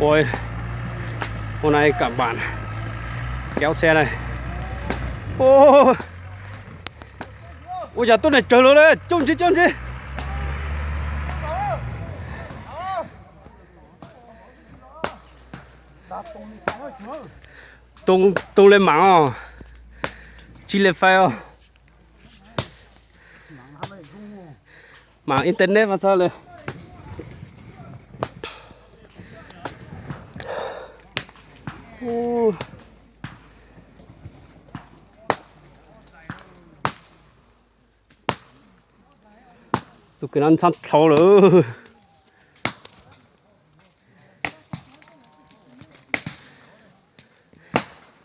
Ôi, hôm nay cả bạn kéo xe này. Ôi, ôi, giờ tôi này chờ luôn đấy, trông chứ. Tung lên mạng à? Chỉ lên file à? Mạng internet mà saoเลยcái ăn sẵn thấu nữa.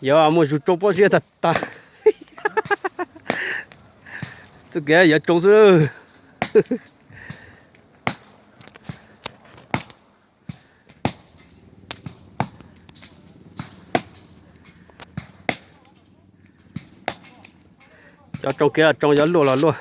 Giờ mua chút bao nhiêu thật ta. Cái giờ trông rồi. Cho trông kia là trông gió lùa là lùa.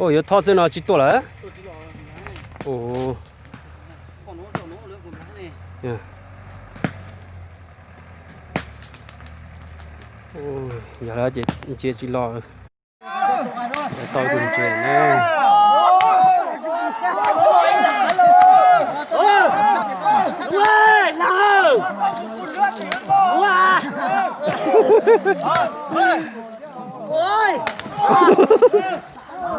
Ồ, giờ thọ sẽ nó chỉ to là? Ồ. Yeah. Ôi, giờ là chị chỉ lo. Tôi cùng chuyện nè.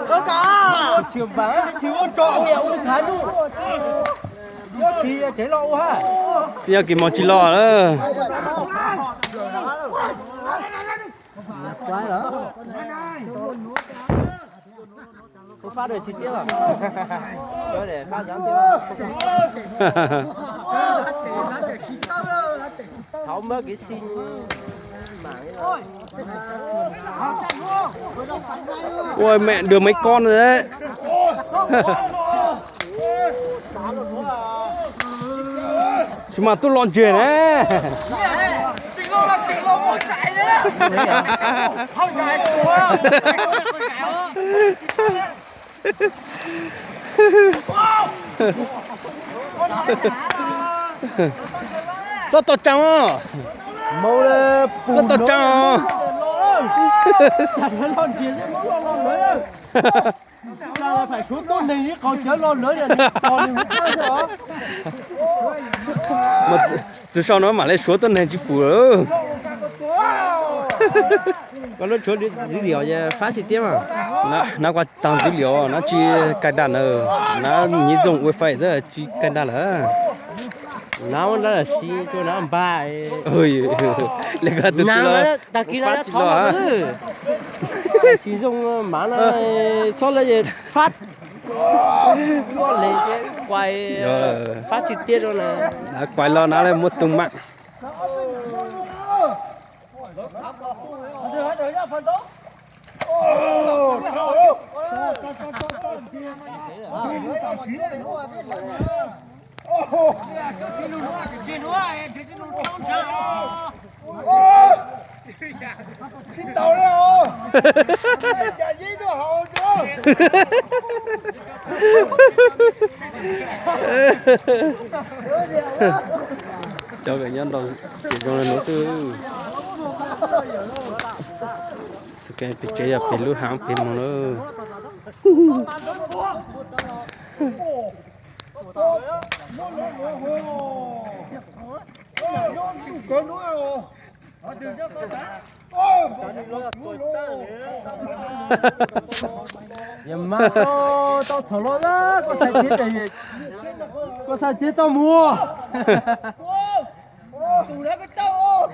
Có cả chiều vắng chiều trọ nghèo thái luôn thì chế lo ha Giờ kì mò chỉ lo đó quái đó không phát được chi tiết à cho để phát giảm tiếp tháo mất cái xin ôi mẹ đưa mấy con rồi đấy. Nhưng mà tôi lon chuyện đấy. Sao tao trắng à? màu là Sao tao trắng à? chẳng lon chuyện là phải xuống tôn này đi còn chớ lon nữa rồi còn những cái nữa Mà từ sau nó mà lấy số tuần này chỉ bữa. con nó xuống đi dữ liệu cho phát chi tiết mà Nó qua tăng dữ liệu nó chỉ cài đặt nữa nó như dùng wifi rất là chỉ cài đặt là nó là xí cho nó ba ôi lấy cái từ nó ta kia nó thọ sử dụng mà nó sau là phát nó lấy quay phát chi tiết rồi là quay lo nó là một tung mạng. Xin tàu đấy hả? Chả gì nữa hậu nữa. Cho cái nhân đó chỉ cho nó sư sự cái bị chơi là bị lú hãng bị mà nó Có núi rồi. nhưng mà tao thở lo đó có sai tiết tao mua Tụi nó cái tao.